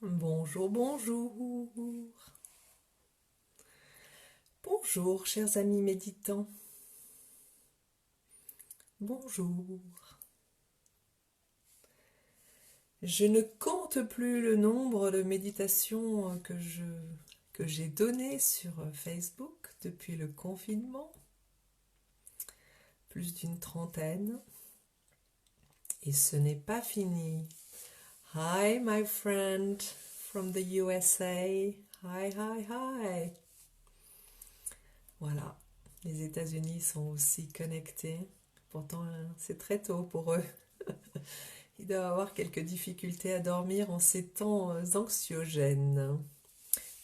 Bonjour, bonjour. Bonjour, chers amis méditants. Bonjour. Je ne compte plus le nombre de méditations que j'ai données sur Facebook depuis le confinement. Plus d'une trentaine. Et ce n'est pas fini. Hi, my friend from the USA. Hi, hi, hi. Voilà, les États-Unis sont aussi connectés. Pourtant, c'est très tôt pour eux. Ils doivent avoir quelques difficultés à dormir en ces temps anxiogènes.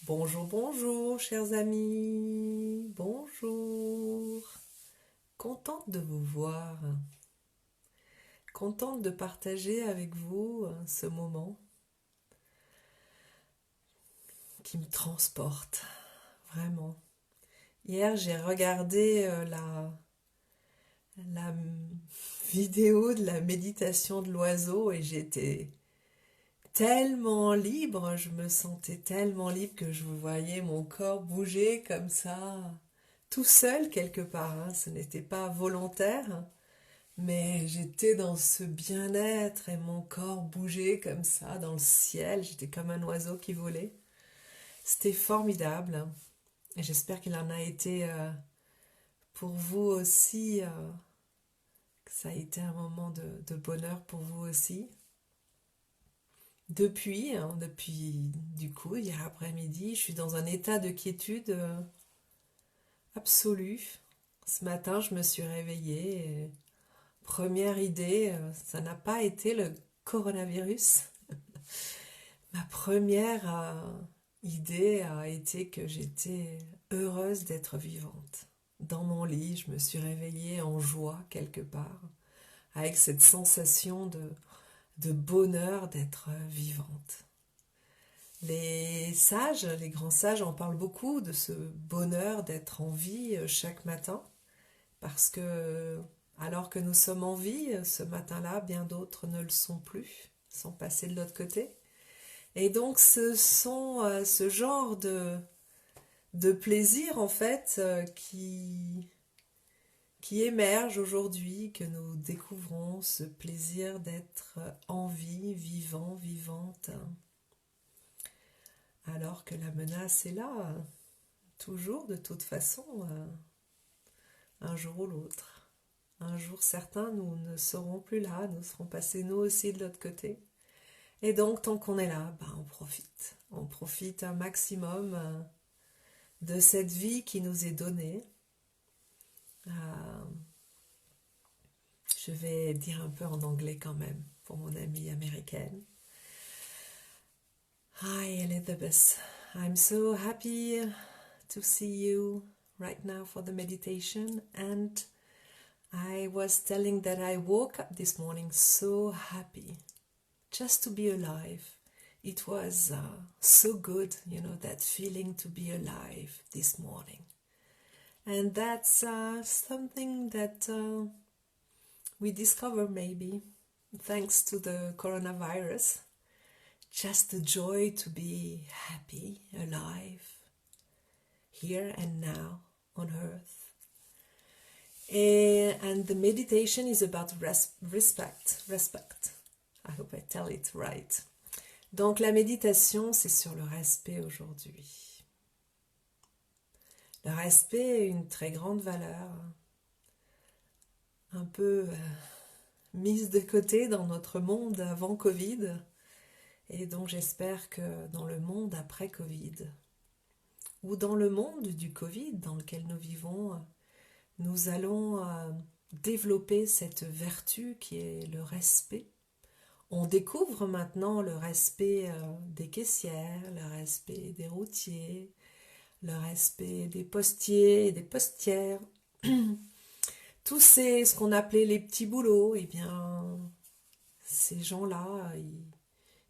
Bonjour, bonjour, chers amis. Bonjour. Contente de vous voir. Contente de partager avec vous ce moment qui me transporte. Vraiment. Hier, j'ai regardé la vidéo de la méditation de l'oiseau et j'étais tellement libre, je me sentais tellement libre que je voyais mon corps bouger comme ça, tout seul quelque part, hein. Ce n'était pas volontaire, mais j'étais dans ce bien-être et mon corps bougeait comme ça dans le ciel, j'étais comme un oiseau qui volait. C'était formidable et j'espère qu'il en a été pour vous aussi, que ça a été un moment de bonheur pour vous aussi. Depuis du coup, hier après-midi, je suis dans un état de quiétude absolue. Ce matin, je me suis réveillée et première idée, ça n'a pas été le coronavirus. Ma première idée a été que j'étais heureuse d'être vivante. Dans mon lit, je me suis réveillée en joie quelque part, avec cette sensation de bonheur d'être vivante. Les sages, les grands sages en parlent beaucoup de ce bonheur d'être en vie chaque matin, parce que alors que nous sommes en vie, ce matin-là, bien d'autres ne le sont plus, sont passés de l'autre côté. Et donc ce sont ce genre de plaisir en fait qui émerge aujourd'hui, que nous découvrons, ce plaisir d'être en vie, vivant, vivante, alors que la menace est là, toujours de toute façon, un jour ou l'autre. Un jour certain, nous ne serons plus là, nous serons passés nous aussi de l'autre côté. Et donc, tant qu'on est là, ben, on profite. On profite un maximum de cette vie qui nous est donnée. Euh, je vais dire un peu en anglais quand même, pour mon amie américaine. Hi Elizabeth, I'm so happy to see you right now for the meditation, and I was telling that I woke up this morning so happy just to be alive. It was so good, that feeling to be alive this morning. And that's something that we discover maybe thanks to the coronavirus. Just the joy to be happy, alive, here and now on earth. And the meditation is about respect. I hope I tell it right. Donc la méditation, c'est sur le respect aujourd'hui. Le respect est une très grande valeur, un peu mise de côté dans notre monde avant Covid, et donc j'espère que dans le monde après Covid, ou dans le monde du Covid dans lequel nous vivons, nous allons développer cette vertu qui est le respect. On découvre maintenant le respect des caissières, le respect des routiers, le respect des postiers et des postières. Tous ce qu'on appelait les petits boulots, eh bien, ces gens-là,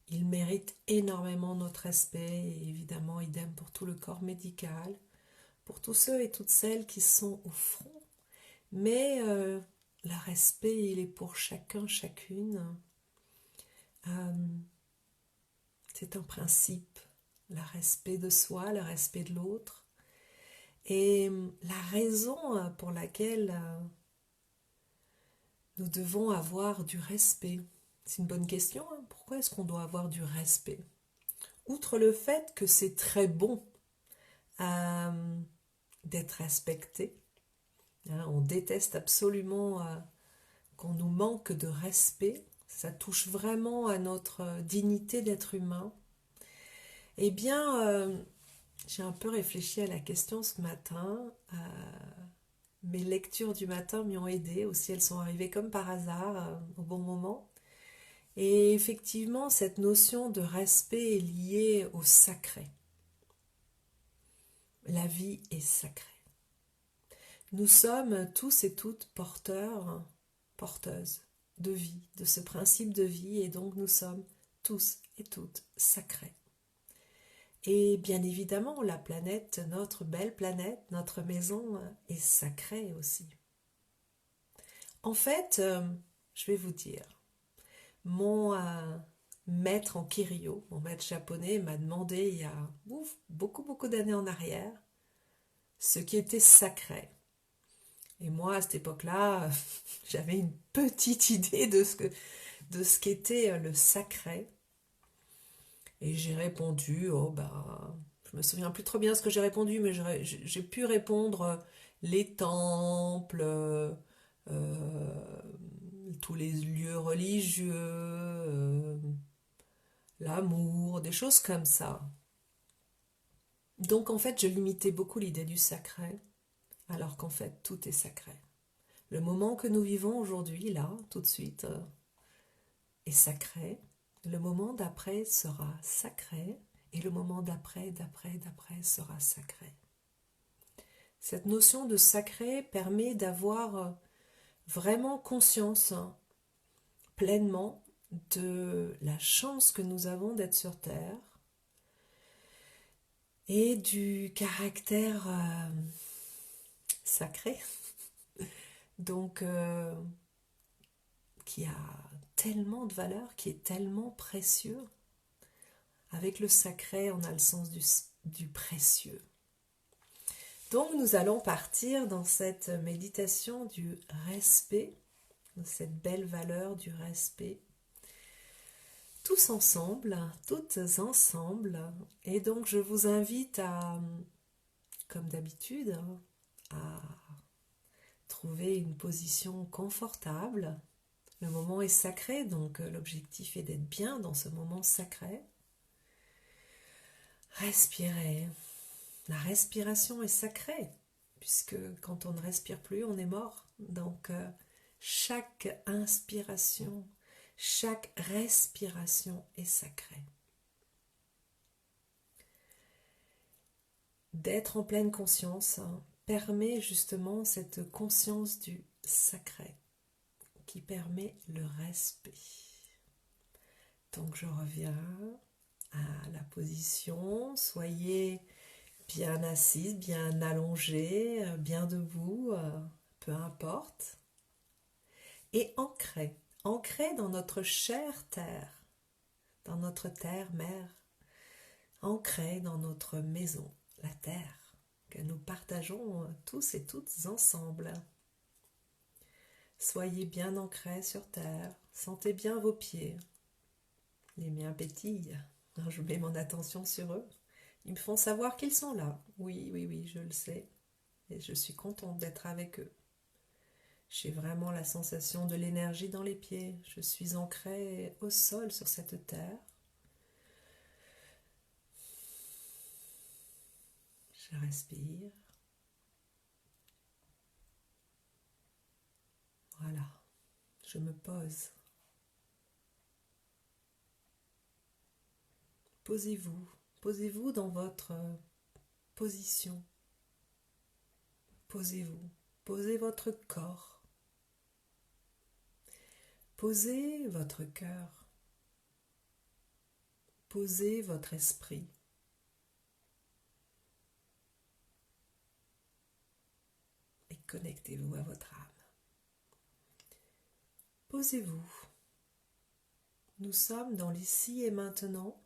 ils méritent énormément notre respect, et évidemment, idem pour tout le corps médical, pour tous ceux et toutes celles qui sont au front. Mais le respect, il est pour chacun, chacune. C'est un principe, le respect de soi, le respect de l'autre. Et la raison pour laquelle nous devons avoir du respect, c'est une bonne question, hein. Pourquoi est-ce qu'on doit avoir du respect? Outre le fait que c'est très bon d'être respecté, hein, on déteste absolument qu'on nous manque de respect, ça touche vraiment à notre dignité d'être humain. Eh bien, j'ai un peu réfléchi à la question ce matin. Mes lectures du matin m'y ont aidé aussi, elles sont arrivées comme par hasard au bon moment. Et effectivement, cette notion de respect est liée au sacré. La vie est sacrée. Nous sommes tous et toutes porteurs, porteuses de vie, de ce principe de vie, et donc nous sommes tous et toutes sacrés. Et bien évidemment, la planète, notre belle planète, notre maison est sacrée aussi. En fait, je vais vous dire, mon maître en Kiryo, mon maître japonais, m'a demandé il y a beaucoup d'années en arrière ce qui était sacré. Et moi, à cette époque-là, j'avais une petite idée de ce qu'était le sacré. Et j'ai répondu, je me souviens plus trop bien ce que j'ai répondu, mais j'ai pu répondre les temples, tous les lieux religieux, l'amour, des choses comme ça. Donc en fait, je limitais beaucoup l'idée du sacré, alors qu'en fait, tout est sacré. Le moment que nous vivons aujourd'hui, là, tout de suite, est sacré. Le moment d'après sera sacré. Et le moment d'après sera sacré. Cette notion de sacré permet d'avoir vraiment conscience pleinement de la chance que nous avons d'être sur Terre et du caractère sacré, donc qui a tellement de valeur, qui est tellement précieux. Avec le sacré, on a le sens du précieux. Donc nous allons partir dans cette méditation du respect, cette belle valeur du respect, tous ensemble, toutes ensemble. Et donc je vous invite à, comme d'habitude, à trouver une position confortable. Le moment est sacré, donc l'objectif est d'être bien dans ce moment sacré. Respirez. La respiration est sacrée, puisque quand on ne respire plus, on est mort. Donc, chaque inspiration, chaque respiration est sacrée. D'être en pleine conscience permet justement cette conscience du sacré, qui permet le respect. Donc, je reviens à la position, soyez bien assise, bien allongée, bien debout, peu importe. Et ancrée dans notre chère terre, dans notre terre-mère, ancrée dans notre maison, la terre, que nous partageons tous et toutes ensemble. Soyez bien ancrés sur terre, sentez bien vos pieds. Les miens pétillent, je mets mon attention sur eux. Ils me font savoir qu'ils sont là. Oui, je le sais. Et je suis contente d'être avec eux. J'ai vraiment la sensation de l'énergie dans les pieds. Je suis ancrée au sol sur cette terre. Je respire. Voilà. Je me pose. Posez-vous. Posez-vous dans votre position. Posez-vous. Posez votre corps. Posez votre cœur. Posez votre esprit. Et connectez-vous à votre âme. Posez-vous. Nous sommes dans l'ici et maintenant.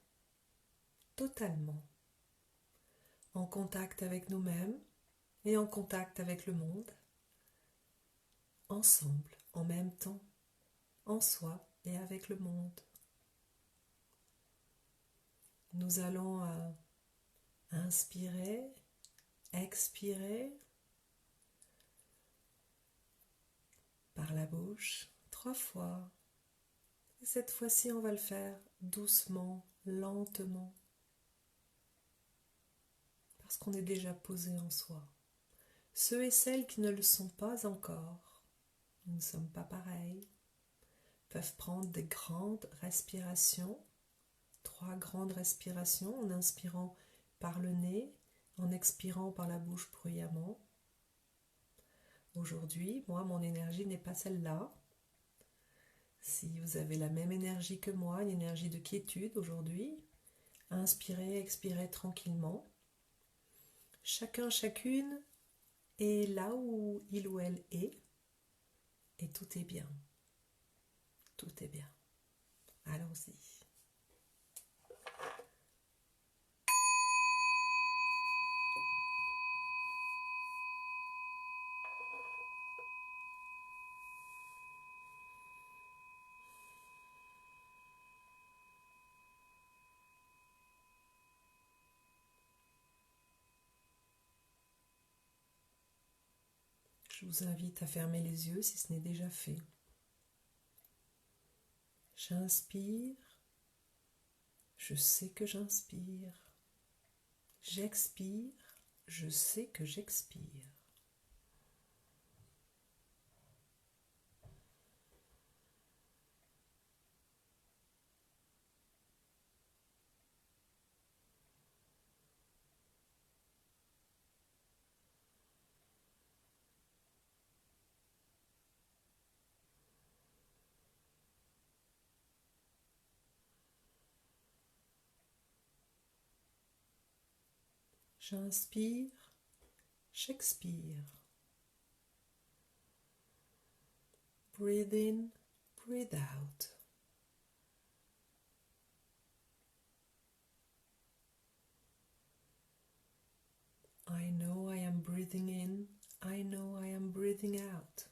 totalement en contact avec nous-mêmes et en contact avec le monde, ensemble, en même temps, en soi et avec le monde. Nous allons inspirer, expirer par la bouche 3 fois. Et cette fois-ci, on va le faire doucement, lentement, parce qu'on est déjà posé en soi. Ceux et celles qui ne le sont pas encore, nous ne sommes pas pareils, peuvent prendre des grandes respirations, 3 grandes respirations, en inspirant par le nez, en expirant par la bouche bruyamment. Aujourd'hui, moi, mon énergie n'est pas celle-là. Si vous avez la même énergie que moi, une énergie de quiétude aujourd'hui, inspirez, expirez tranquillement. Chacun, chacune est là où il ou elle est, et tout est bien. Tout est bien. Allons-y. Je vous invite à fermer les yeux si ce n'est déjà fait. J'inspire, je sais que j'inspire. J'expire, je sais que j'expire. J'inspire, j'expire. Breathe in, breathe out. I know I am breathing in, I know I am breathing out.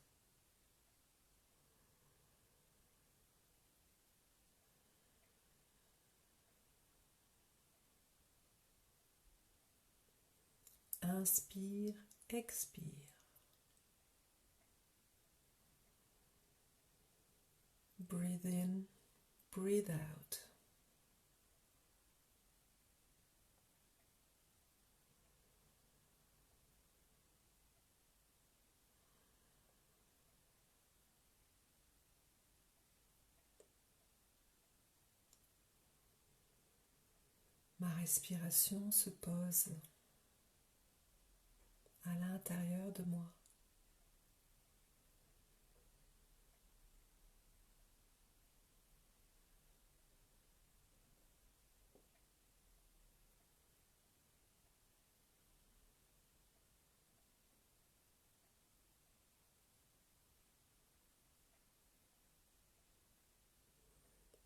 Inspire, expire. Breathe in, breathe out. Ma respiration se pose à l'intérieur de moi.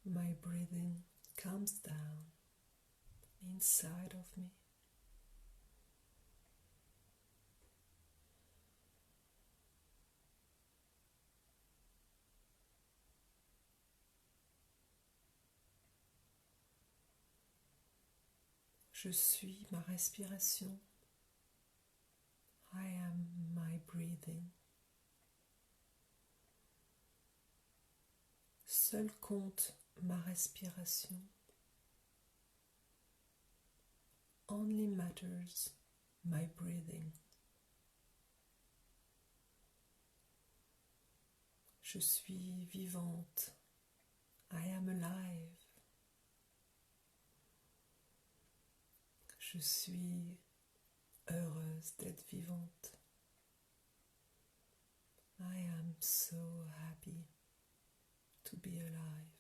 My breathing comes down inside of me. Je suis ma respiration. I am my breathing. Seul compte ma respiration. Only matters my breathing. Je suis vivante. I am alive. Je suis heureuse d'être vivante. I am so happy to be alive.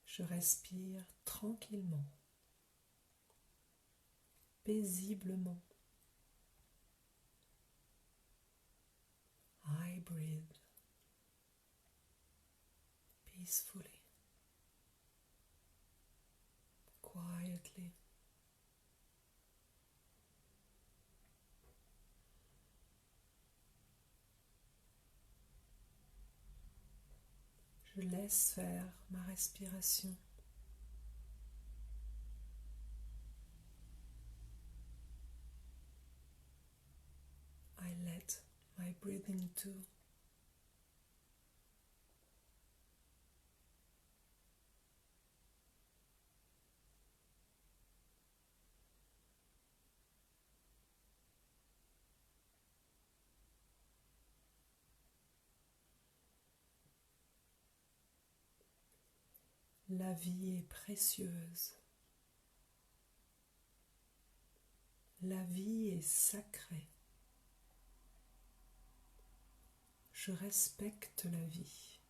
Je respire tranquillement, paisiblement. breathe peacefully, quietly. Je laisse faire ma respiration. I let my breathing do. La vie est précieuse. La vie est sacrée. Je respecte la vie.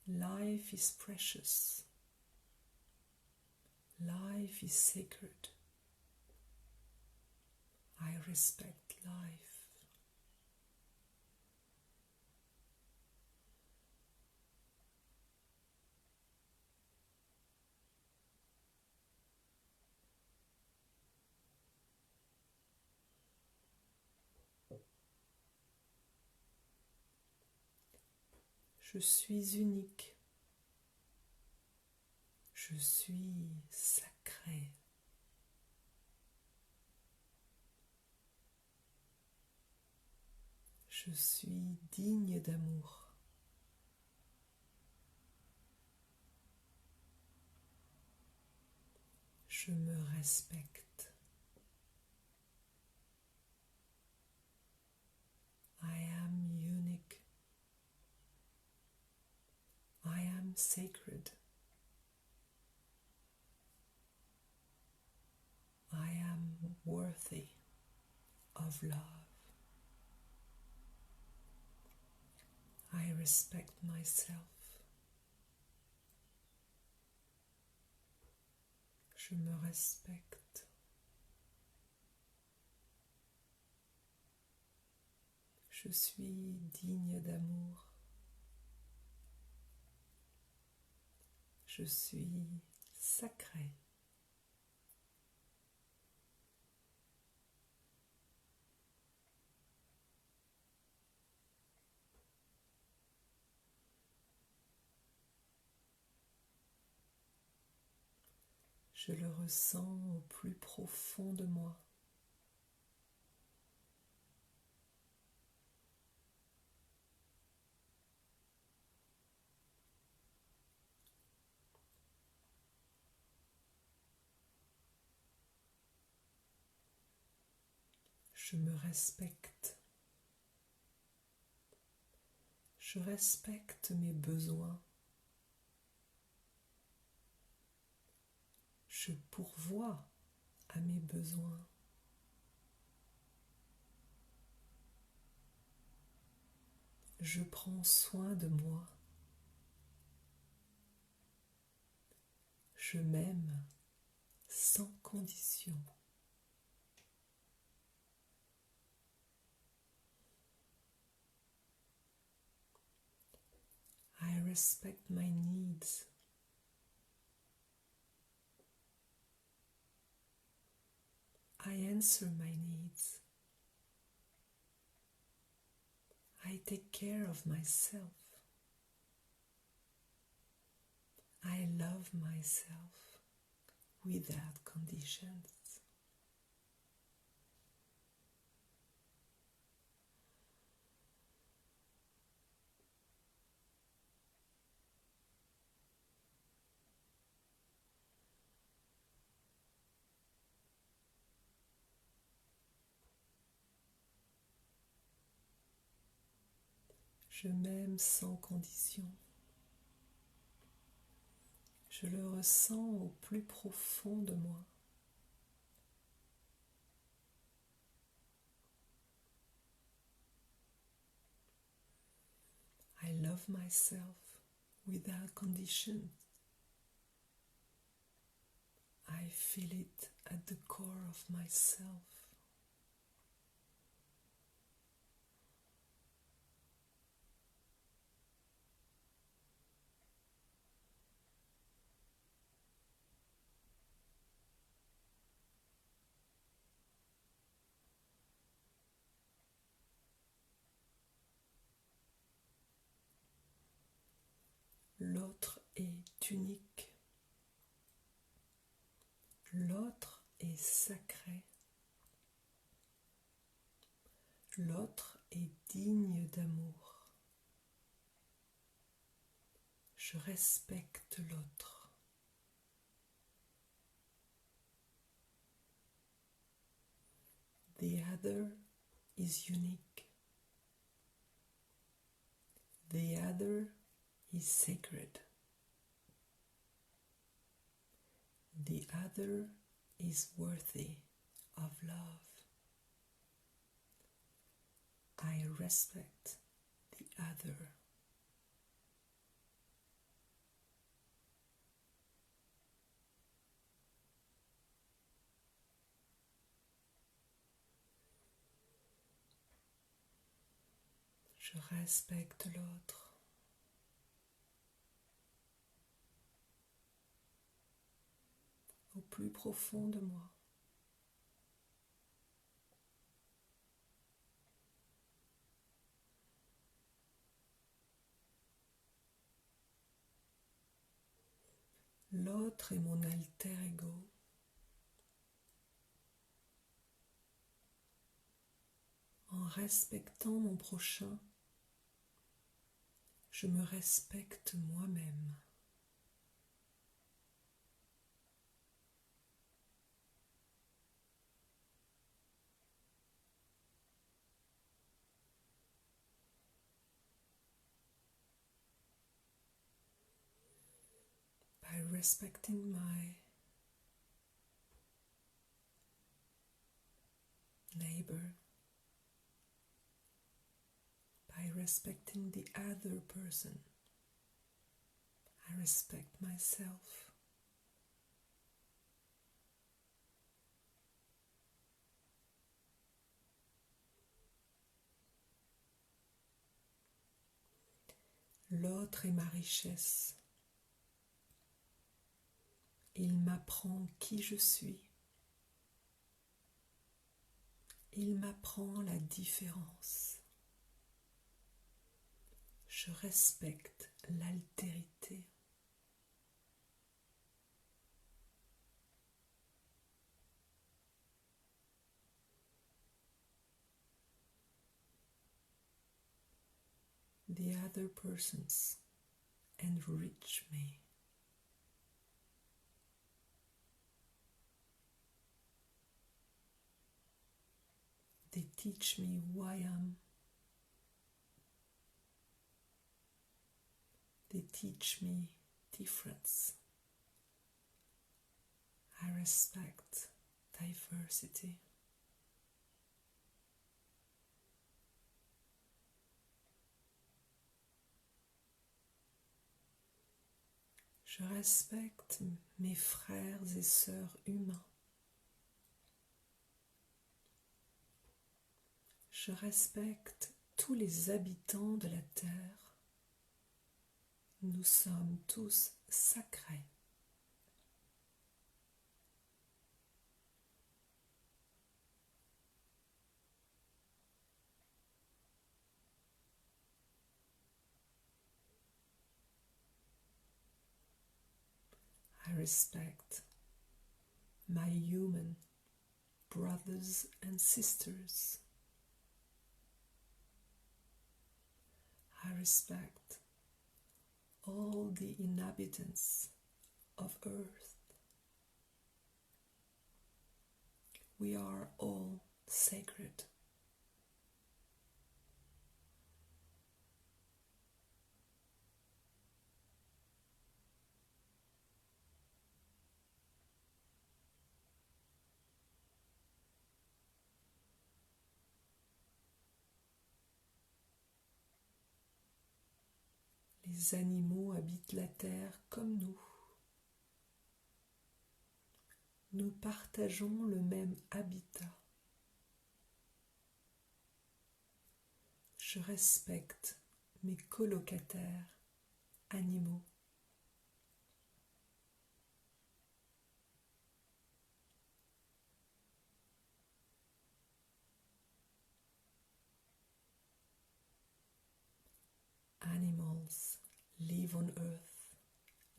Life is precious. Life is sacred. I respect life. Je suis unique. Je suis sacré. Je suis digne d'amour. Je me respecte. I am unique. I am sacred. I am worthy of love. I respect myself. Je me respecte. Je suis digne d'amour. Je suis sacré. Je le ressens au plus profond de moi. Je me respecte. Je respecte mes besoins. Je pourvois à mes besoins. Je prends soin de moi. Je m'aime sans condition. I respect my needs. I answer my needs. I take care of myself. I love myself without conditions. Je m'aime sans condition. Je le ressens au plus profond de moi. I love myself without condition. I feel it at the core of myself. L'autre est unique. L'autre est sacré. L'autre est digne d'amour. Je respecte l'autre. The other is unique. The other is sacred. The other is worthy of love. I respect the other. Je respecte l'autre. Au plus profond de moi. L'autre est mon alter ego. En respectant mon prochain, je me respecte moi-même. By respecting my neighbor, by respecting the other person, I respect myself. L'autre est ma richesse. Il m'apprend qui je suis. Il m'apprend la différence. Je respecte l'altérité. The other persons enrich me. They teach me who I am. They teach me difference. I respect diversity. Je respecte mes frères et sœurs humains. Je respecte tous les habitants de la terre. Nous sommes tous sacrés. I respect my human brothers and sisters. I respect all the inhabitants of Earth. We are all sacred. Les animaux habitent la terre comme nous. Nous partageons le même habitat. Je respecte mes colocataires animaux. Animals live on earth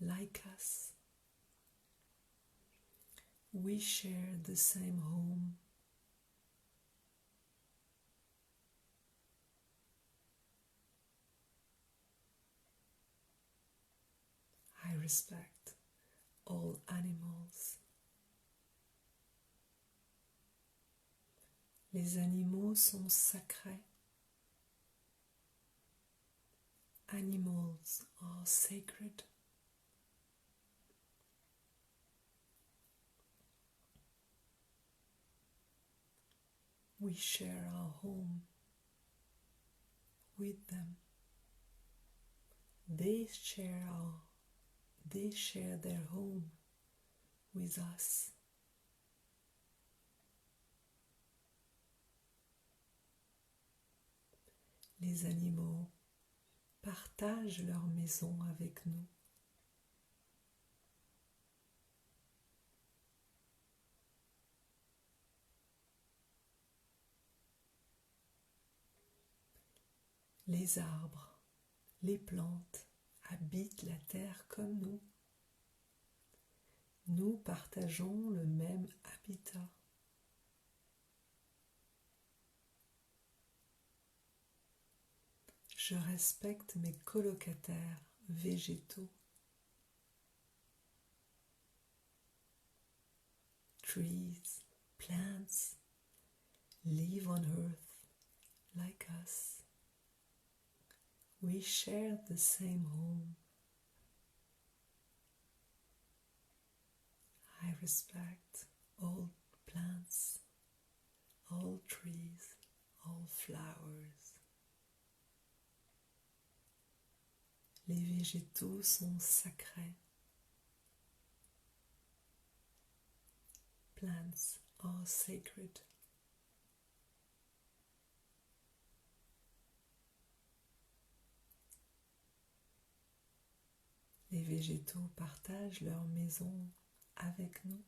like us. We share the same home. I respect all animals. Les animaux sont sacrés. Animals are sacred. We share our home with them. They share their home with us. Les animaux partagent leur maison avec nous. Les arbres, les plantes habitent la terre comme nous. Nous partageons le même habitat. Je respecte mes colocataires végétaux. Trees, plants live on earth like us. We share the same home. I respect all plants, all trees, all flowers. Les végétaux sont sacrés. Plants are sacred. Les végétaux partagent leur maison avec nous.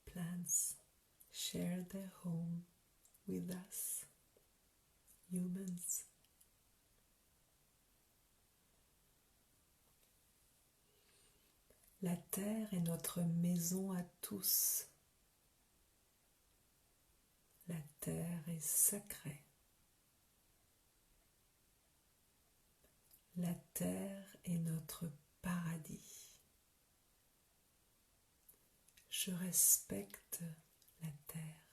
Plants share their home with us, humans. La terre est notre maison à tous. La terre est sacrée. La terre est notre paradis. Je respecte la terre.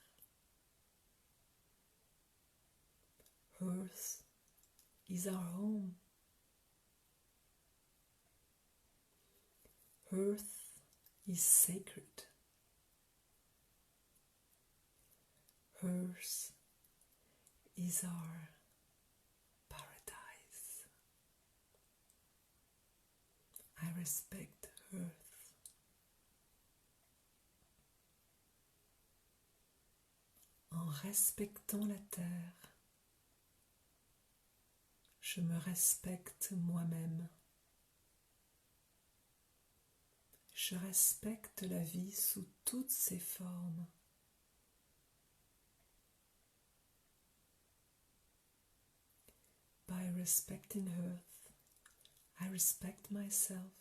Earth is our home. Earth is sacred. Earth is our paradise. I respect Earth. En respectant la terre, je me respecte moi-même. Je respecte la vie sous toutes ses formes. By respecting Earth, I respect myself.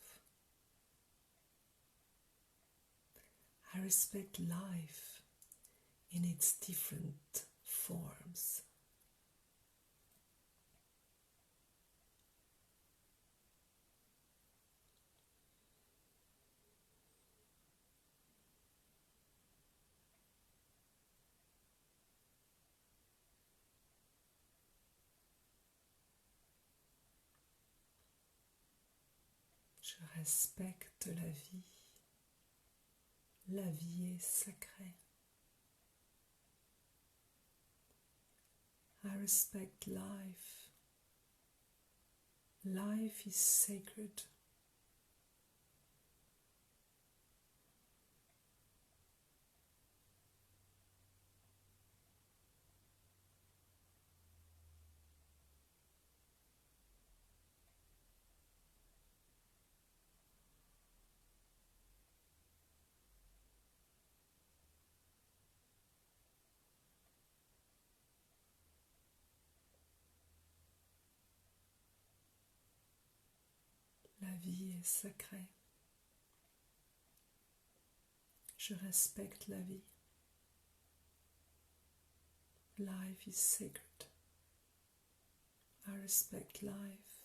I respect life in its different forms. Je respecte la vie. La vie est sacrée. I respect life. Life is sacred. vie est sacrée. Je respecte la vie. Life is sacred. I respect life.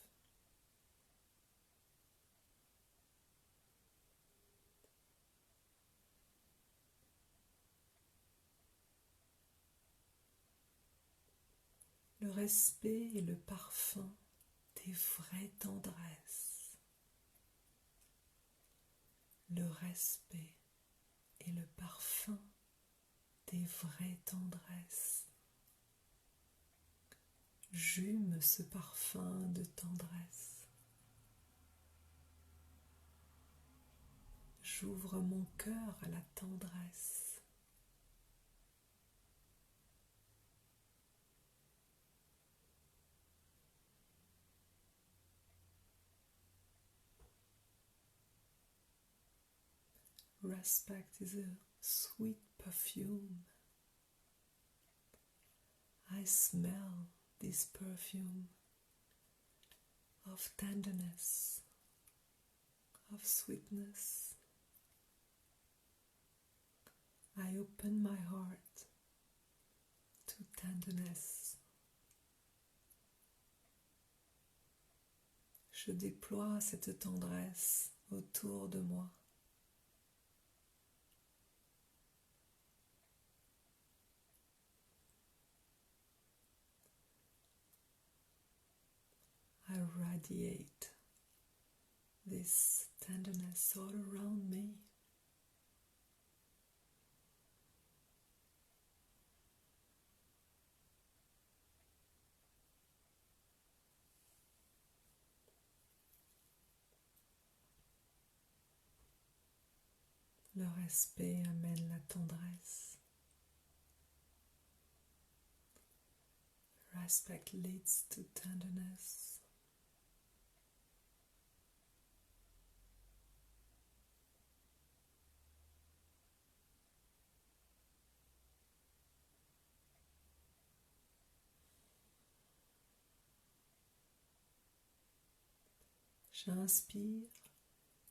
Le respect est le parfum des vraies tendresses. Le respect est le parfum des vraies tendresses. J'hume ce parfum de tendresse. J'ouvre mon cœur à la tendresse. Respect is a sweet perfume. I smell this perfume of tenderness, of sweetness. I open my heart to tenderness. Je déploie cette tendresse autour de moi. I radiate this tenderness all around me. Le respect amène la tendresse. Respect leads to tenderness. J'inspire,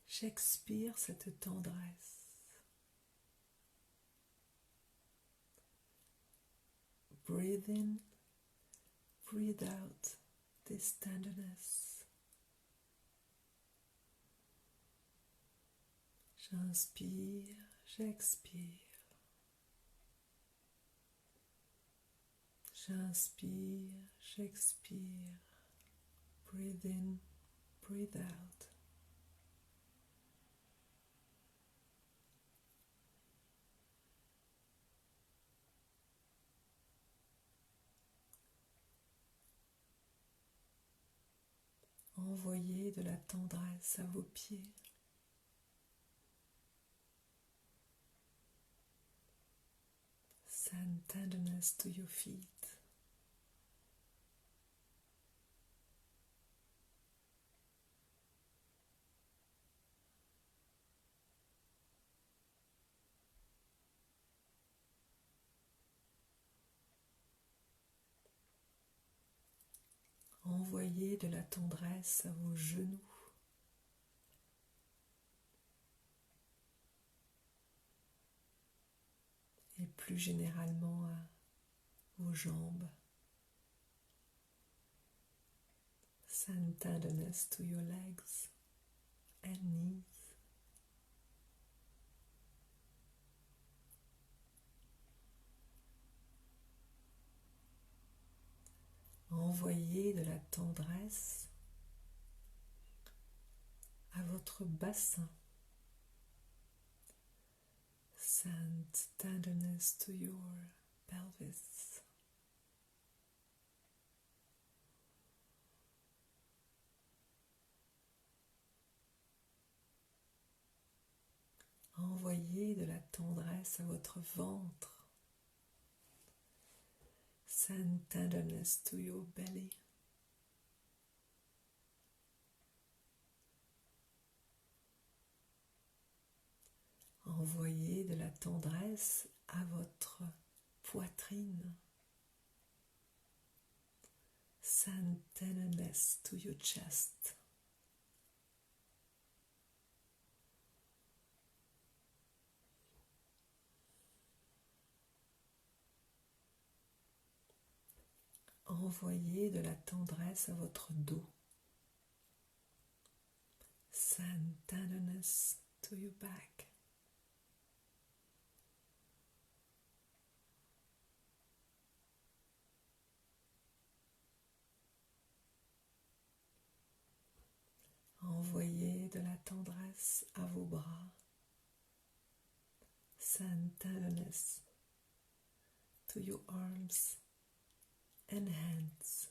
j'expire cette tendresse. Breathe in, breathe out this tenderness. J'inspire, j'expire. J'inspire, j'expire. Breathe in, breathe out. Envoyez de la tendresse à vos pieds. Send tenderness to your feet. Envoyez de la tendresse à vos genoux. Et plus généralement à vos jambes. Send tenderness to your legs and knees. Envoyez de la tendresse à votre bassin. Send tenderness to your pelvis. Envoyez de la tendresse à votre ventre. Send tenderness to your belly. Envoyez de la tendresse à votre poitrine. Send tenderness to your chest. Envoyez de la tendresse à votre dos. Send tenderness to your back. Envoyez de la tendresse à vos bras. Send tenderness to your arms and hands.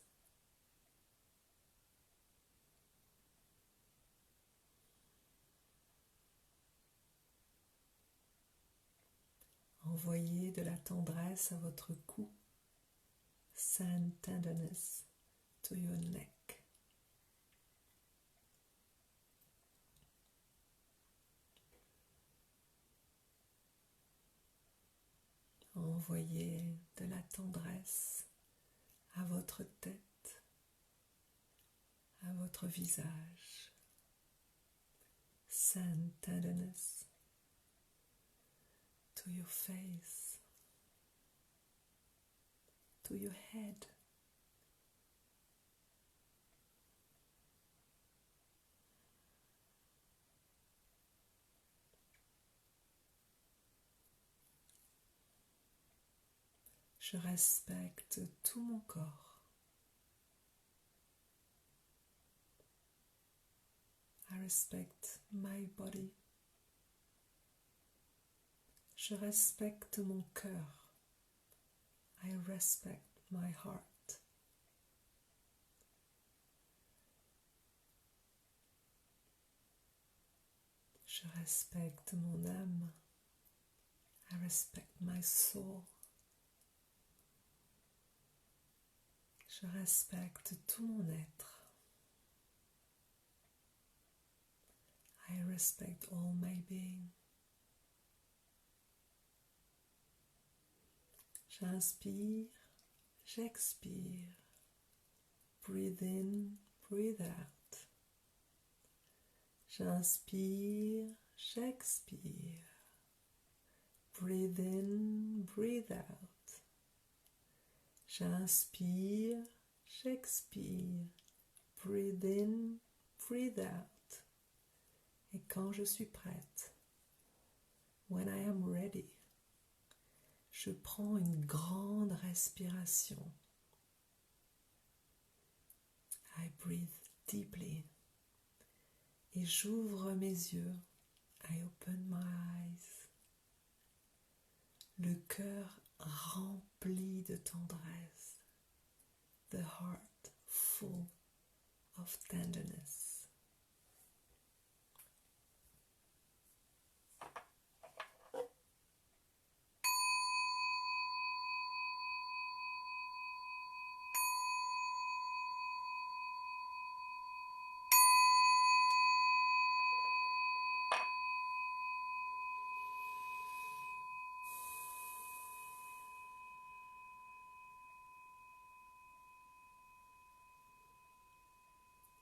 Envoyez de la tendresse à votre cou. Send tenderness to your neck. Envoyez de la tendresse à votre tête, à votre visage. Send tenderness to your face, to your head. Je respecte tout mon corps. I respect my body. Je respecte mon cœur. I respect my heart. Je respecte mon âme. I respect my soul. Je respecte tout mon être. I respect all my being. J'inspire, j'expire. Breathe in, breathe out. J'inspire, j'expire. Breathe in, breathe out. J'inspire, j'expire. Breathe in, breathe out. Et quand je suis prête, when I am ready, je prends une grande respiration. I breathe deeply. Et j'ouvre mes yeux. I open my eyes. Le cœur rempli de tendresse. The heart full of tenderness.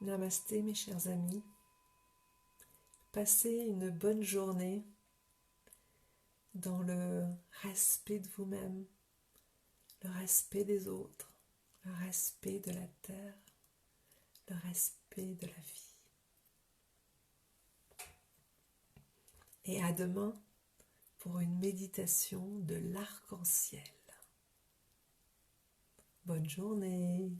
Namasté mes chers amis, passez une bonne journée dans le respect de vous-même, le respect des autres, le respect de la terre, le respect de la vie. Et à demain pour une méditation de l'arc-en-ciel. Bonne journée.